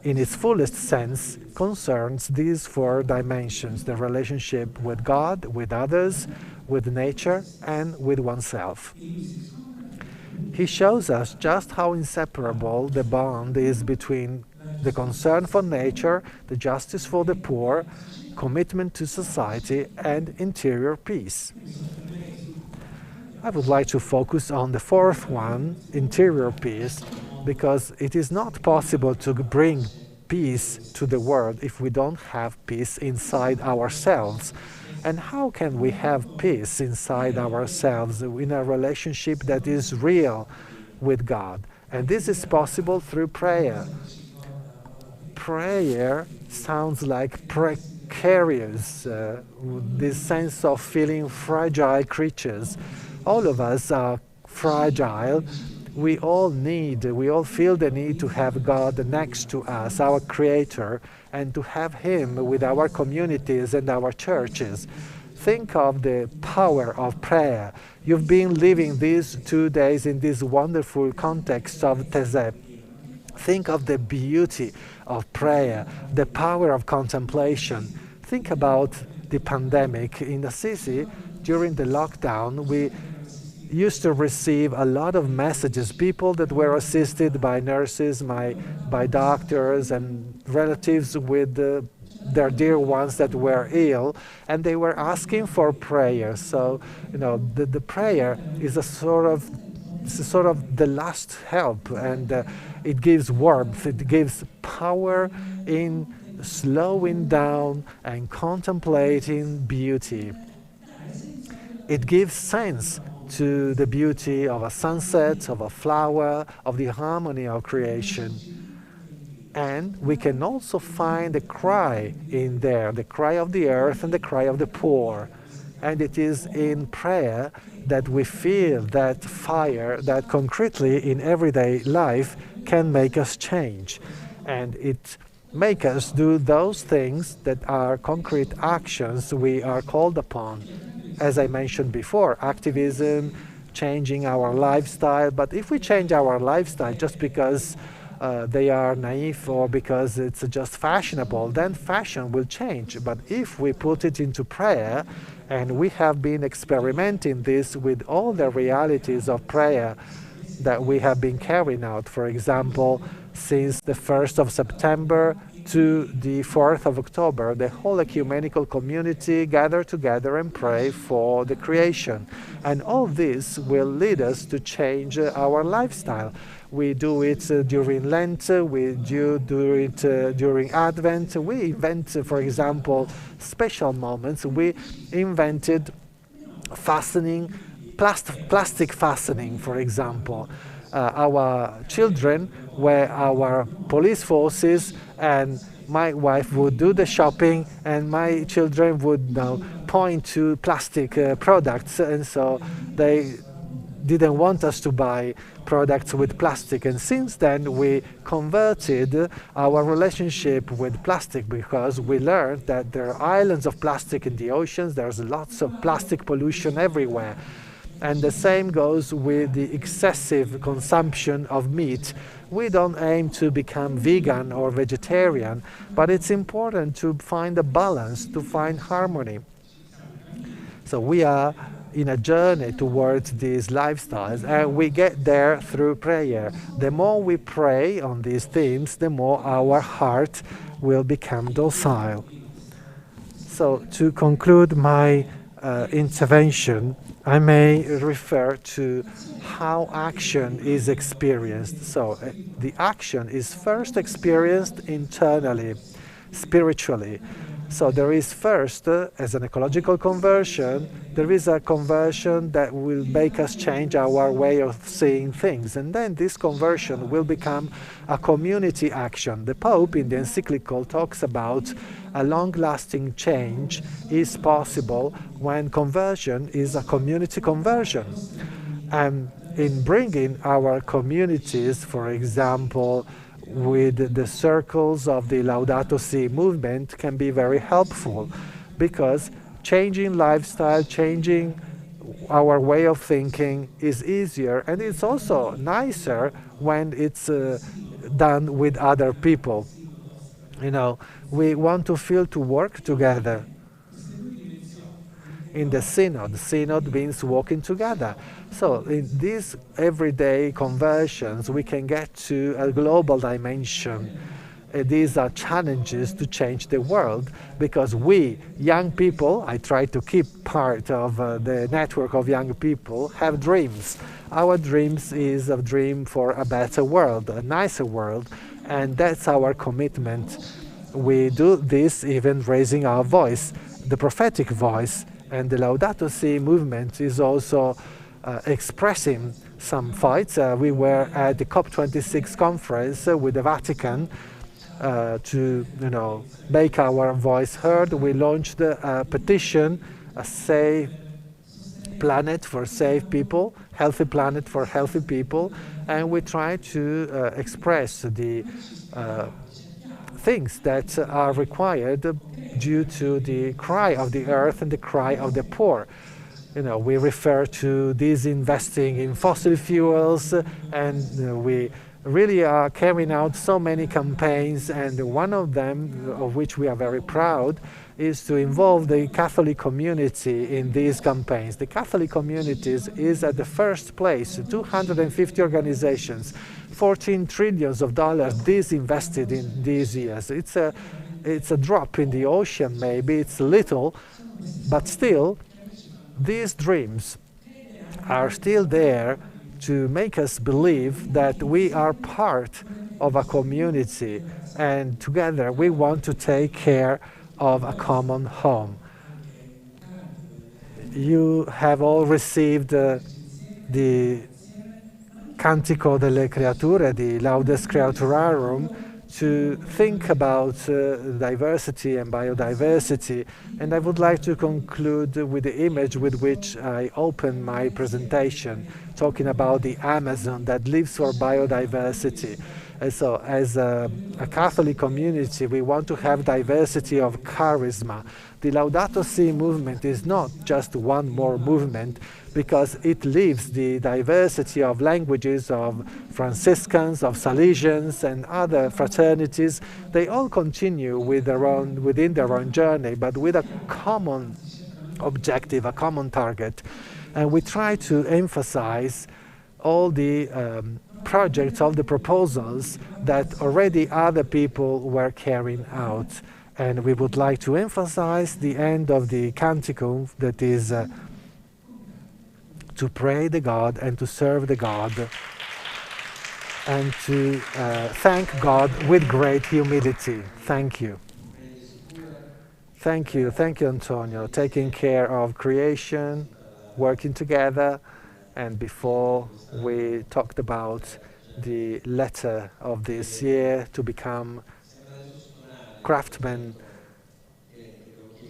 in its fullest sense, concerns these four dimensions: the relationship with God, with others, with nature, and with oneself. He shows us just how inseparable the bond is between the concern for nature, the justice for the poor, commitment to society, and interior peace. I would like to focus on the fourth one, interior peace, because it is not possible to bring peace to the world if we don't have peace inside ourselves. And how can we have peace inside ourselves in a relationship that is real with God? And this is possible through prayer. Prayer sounds like precarious, this sense of feeling fragile creatures. All of us are fragile. We all feel the need to have God next to us, our Creator, and to have Him with our communities and our churches. Think of the power of prayer. You've been living these 2 days in this wonderful context of Tezé. Think of the beauty of prayer, the power of contemplation. Think about the pandemic. In Assisi, during the lockdown, we used to receive a lot of messages, people that were assisted by nurses, by doctors and relatives with their dear ones that were ill, and they were asking for prayer. So, the prayer is a sort of the last help, and it gives warmth, it gives power in slowing down and contemplating beauty. It gives sense to the beauty of a sunset, of a flower, of the harmony of creation. And we can also find a cry in there, the cry of the earth and the cry of the poor. And it is in prayer that we feel that fire that concretely in everyday life can make us change. And it makes us do those things that are concrete actions we are called upon. As I mentioned before, activism, changing our lifestyle. But if we change our lifestyle just because they are naive or because it's just fashionable, then fashion will change. But if we put it into prayer, and we have been experimenting this with all the realities of prayer that we have been carrying out, for example, since the 1st of September to the 4th of October, the whole ecumenical community gather together and pray for the creation. And all this will lead us to change our lifestyle. We do it during Lent, we do it during Advent. We invent, for example, special moments. We invented fastening, plastic fastening, for example. Our children were our police forces, and my wife would do the shopping, and my children would point to plastic products, and so they didn't want us to buy products with plastic. And since then we converted our relationship with plastic, because we learned that there are islands of plastic in the oceans, there's lots of plastic pollution everywhere. And the same goes with the excessive consumption of meat. We don't aim to become vegan or vegetarian, but it's important to find a balance, to find harmony. So we are in a journey towards these lifestyles, and we get there through prayer. The more we pray on these themes, the more our heart will become docile. So to conclude my intervention, I may refer to how action is experienced. So the action is first experienced internally, spiritually. So there is first, as an ecological conversion, there is a conversion that will make us change our way of seeing things. And then this conversion will become a community action. The Pope in the encyclical talks about a long-lasting change is possible when conversion is a community conversion. And in bringing our communities, for example, with the circles of the Laudato Si movement can be very helpful, because changing lifestyle, changing our way of thinking is easier, and it's also nicer when it's done with other people. You know, we want to feel to work together. In the synod means walking together. So in these everyday conversions, we can get to a global dimension. These are challenges to change the world, because we, young people, I try to keep part of the network of young people, have dreams. Our dreams is a dream for a better world, a nicer world, and that's our commitment. We do this even raising our voice, the prophetic voice, and the Laudato Si movement is also expressing some fights. We were at the COP26 conference with the Vatican to make our voice heard. We launched a petition, a safe planet for safe people, healthy planet for healthy people, and we try to express the things that are required due to the cry of the earth and the cry of the poor. We refer to disinvesting in fossil fuels, and we really are carrying out so many campaigns, and one of them, of which we are very proud, is to involve the Catholic community in these campaigns. The Catholic communities is at the first place, 250 organizations, $14 trillion disinvested in these years. It's a drop in the ocean, maybe, it's little, but still, these dreams are still there to make us believe that we are part of a community, and together we want to take care of a common home. You have all received the Cantico delle Creature, the Laudes Creaturarum, to think about diversity and biodiversity. And I would like to conclude with the image with which I opened my presentation, talking about the Amazon that lives for biodiversity. And so as a Catholic community, we want to have diversity of charisma. The Laudato Si movement is not just one more movement, because it lives the diversity of languages of Franciscans, of Salesians, and other fraternities. They all continue with within their own journey, but with a common objective, a common target. And we try to emphasize all the projects, all the proposals that already other people were carrying out. And we would like to emphasize the end of the Canticum, that is to pray the God and to serve the God and to thank God with great humility. Thank you. Thank you, Antonio, taking care of creation, working together. And before we talked about the letter of this year to become craftsmen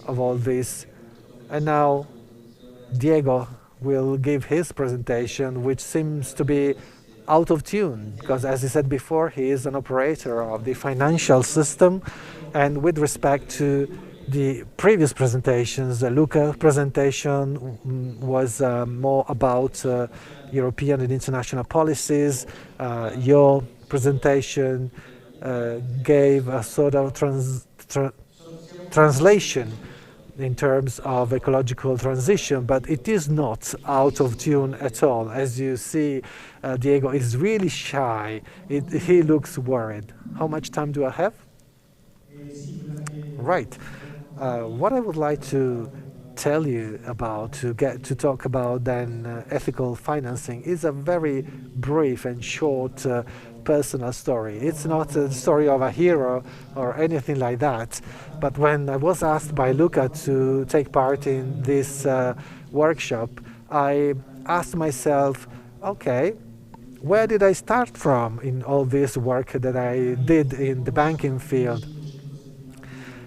of all this. And now Diego will give his presentation, which seems to be out of tune, because as he said before, he is an operator of the financial system. And with respect to the previous presentations, the Luca presentation was more about European and international policies. Your presentation gave a sort of translation in terms of ecological transition, but it is not out of tune at all. As you see, Diego is really shy. He looks worried. How much time do I have? Right. What I would like to tell you about, to talk about then ethical financing, is a very brief and short personal story. It's not a story of a hero or anything like that, but when I was asked by Luca to take part in this workshop, I asked myself, okay, where did I start from in all this work that I did in the banking field?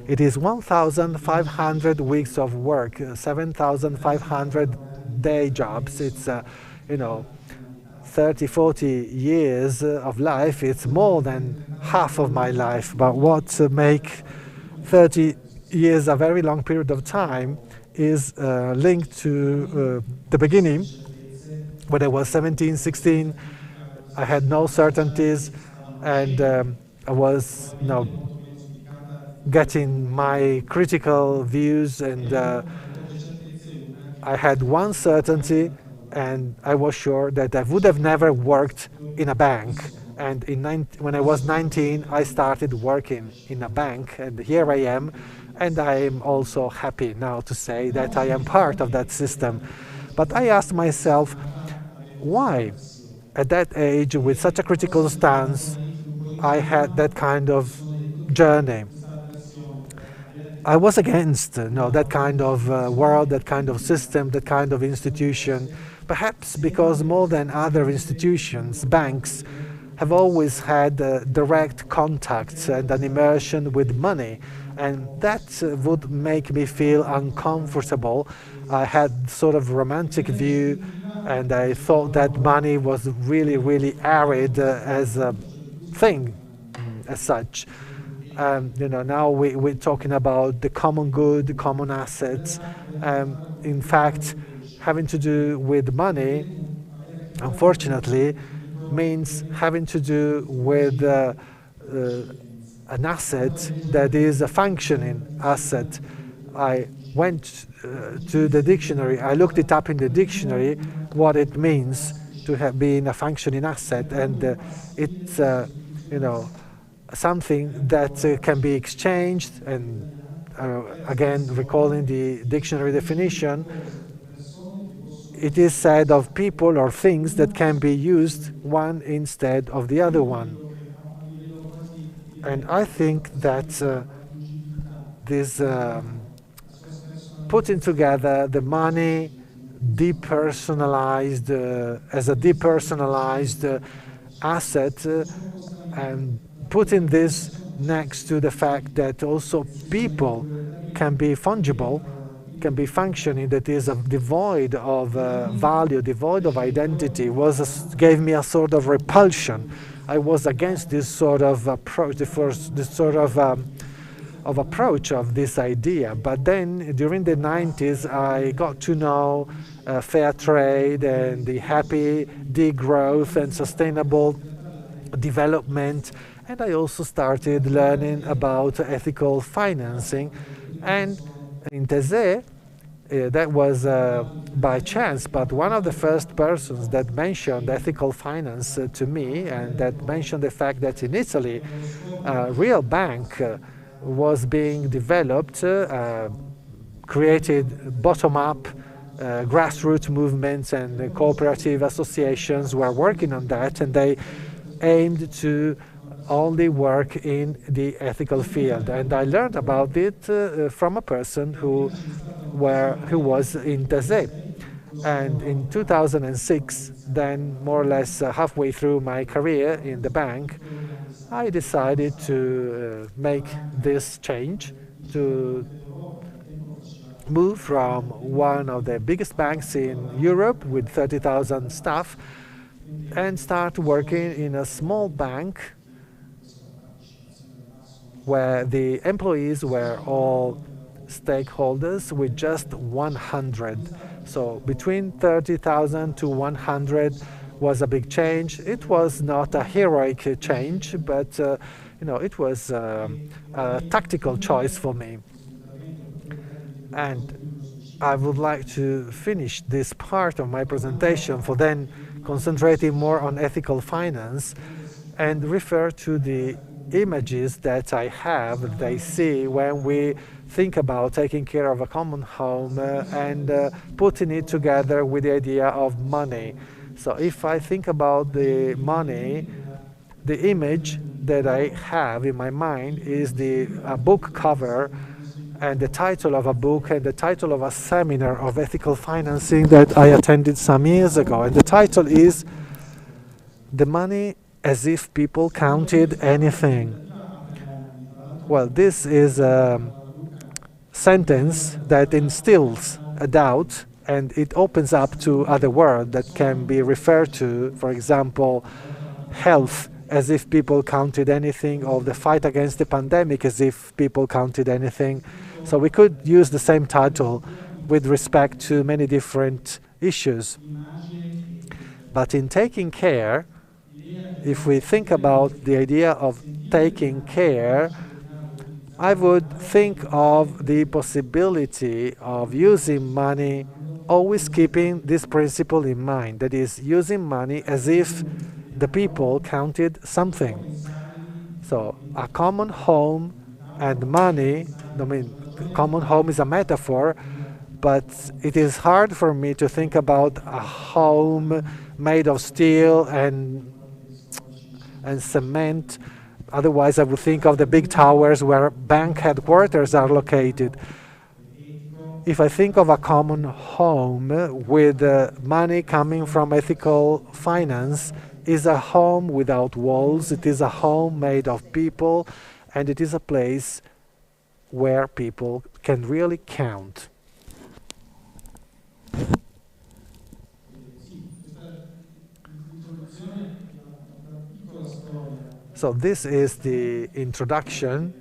It is 1,500 weeks of work, 7,500 day jobs. It's, 30, 40 years of life. It's more than half of my life. But what make 30 years a very long period of time is linked to the beginning, when I was 17, 16. I had no certainties, and I was, getting my critical views, and I had one certainty, and I was sure that I would have never worked in a bank. And when I was 19, I started working in a bank, and here I am, and I am also happy now to say that I am part of that system. But I asked myself, why at that age, with such a critical stance, I had that kind of journey? I was against that kind of world, that kind of system, that kind of institution, perhaps because more than other institutions, banks have always had direct contact and an immersion with money, and that would make me feel uncomfortable. I had sort of romantic view, and I thought that money was really, really arid as a thing, as such. Now we're talking about the common good, the common assets. In fact, having to do with money, unfortunately, means having to do with an asset that is a functioning asset. I went to the dictionary, I looked it up in the dictionary, what it means to have been a functioning asset, and it's, something that can be exchanged, and again, recalling the dictionary definition, it is said of people or things that can be used one instead of the other one. And I think that this putting together the money depersonalized as a depersonalized asset, and putting this next to the fact that also people can be fungible, can be functioning, that is devoid of value, devoid of identity, gave me a sort of repulsion. I was against this sort of approach, this sort of approach of this idea. But then during the 90s, I got to know fair trade and the happy degrowth and sustainable development. And I also started learning about ethical financing. And in Thésée, that was by chance, but one of the first persons that mentioned ethical finance to me, and that mentioned the fact that in Italy, a real bank was being developed, created bottom-up grassroots movements, and cooperative associations were working on that, and they aimed to only work in the ethical field. And I learned about it from a person who was in Thésée. And in 2006, then more or less halfway through my career in the bank, I decided to make this change, to move from one of the biggest banks in Europe with 30,000 staff and start working in a small bank where the employees were all stakeholders with just 100. So between 30,000 to 100 was a big change. It was not a heroic change, but it was a tactical choice for me. And I would like to finish this part of my presentation for then concentrating more on ethical finance and refer to the images that I have, that I see when we think about taking care of a common home and putting it together with the idea of money. So if I think about the money, the image that I have in my mind is a book cover and the title of a book and the title of a seminar of ethical financing that I attended some years ago. And the title is "The Money as If People Counted Anything." Well, this is a sentence that instills a doubt, and it opens up to other words that can be referred to, for example, health as if people counted anything, or the fight against the pandemic as if people counted anything. So we could use the same title with respect to many different issues. But in taking care, if we think about the idea of taking care, I would think of the possibility of using money, always keeping this principle in mind, that is, using money as if the people counted something. So a common home and money, common home is a metaphor, but it is hard for me to think about a home made of steel and cement. Otherwise, I would think of the big towers where bank headquarters are located. If I think of a common home with money coming from ethical finance, is a home without walls. It is a home made of people, and it is a place where people can really count. So this is the introduction,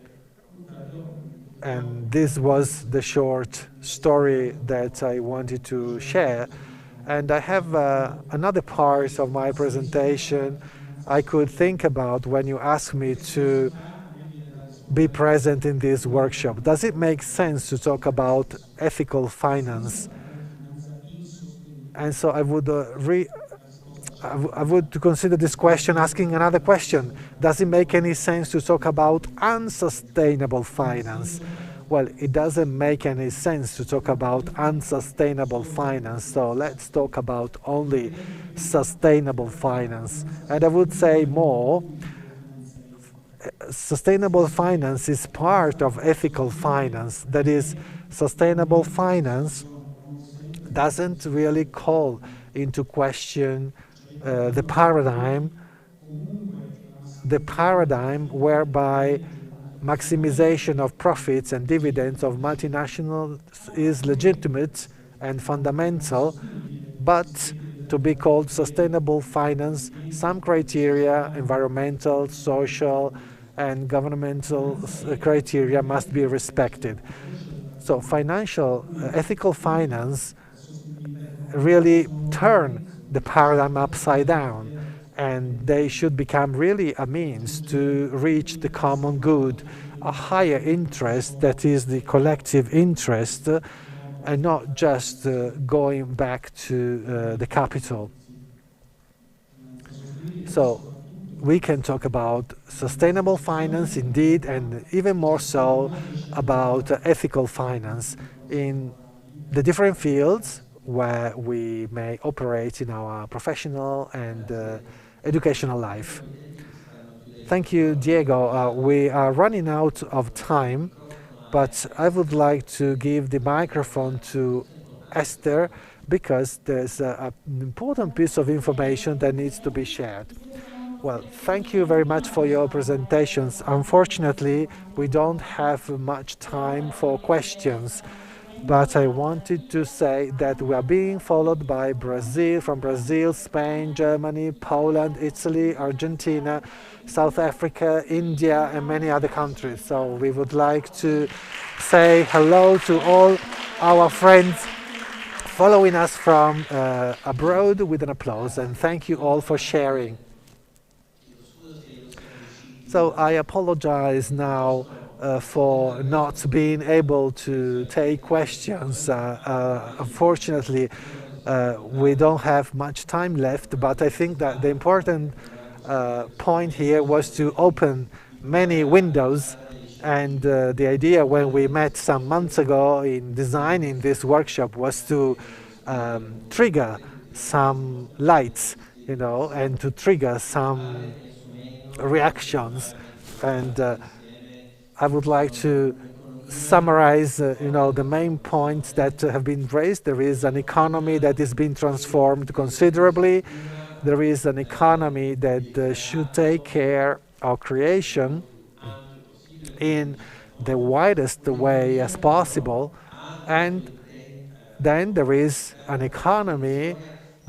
and this was the short story that I wanted to share. And I have another part of my presentation I could think about when you ask me to be present in this workshop. Does it make sense to talk about ethical finance? And so I would consider this question asking another question. Does it make any sense to talk about unsustainable finance? Well, it doesn't make any sense to talk about unsustainable finance, so let's talk about only sustainable finance. And I would say more, sustainable finance is part of ethical finance. That is, sustainable finance doesn't really call into question the paradigm whereby maximization of profits and dividends of multinationals is legitimate and fundamental, but to be called sustainable finance, some criteria, environmental, social, and governmental criteria must be respected. So ethical finance really turn the paradigm upside down, and they should become really a means to reach the common good, a higher interest that is the collective interest, and not just going back to the capital. So we can talk about sustainable finance indeed, and even more so about ethical finance in the different fields where we may operate in our professional and educational life. Thank you, Diego. We are running out of time, but I would like to give the microphone to Esther because there's an important piece of information that needs to be shared. Well, thank you very much for your presentations. Unfortunately, we don't have much time for questions, but I wanted to say that we are being followed by from Brazil, Spain, Germany, Poland, Italy, Argentina, South Africa, India, and many other countries. So we would like to say hello to all our friends following us from abroad with an applause, and thank you all for sharing. So I apologize now for not being able to take questions. Unfortunately, we don't have much time left, but I think that the important point here was to open many windows, and the idea when we met some months ago in designing this workshop was to trigger some lights, and to trigger some reactions. And I would like to summarize, the main points that have been raised. There is an economy that is being transformed considerably. There is an economy that should take care of creation in the widest way as possible. And then there is an economy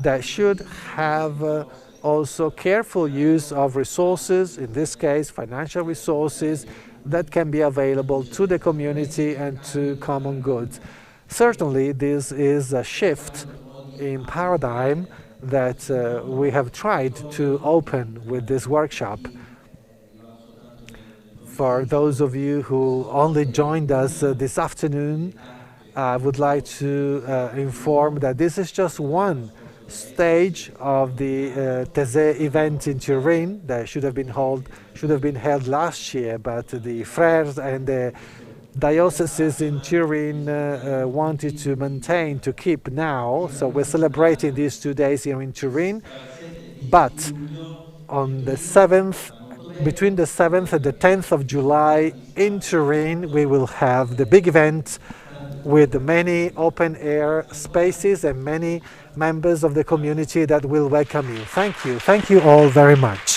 that should have also careful use of resources, in this case financial resources, that can be available to the community and to common goods. Certainly this is a shift in paradigm that we have tried to open with this workshop. For those of you who only joined us this afternoon, I would like to inform that this is just one stage of the Thésée event in Turin that should have been held last year, but the friars and the dioceses in Turin wanted to keep now. So we're celebrating these 2 days here in Turin, but on the 7th, between the 7th and the 10th of July in Turin, we will have the big event with many open air spaces and many members of the community that will welcome you. Thank you. Thank you all very much.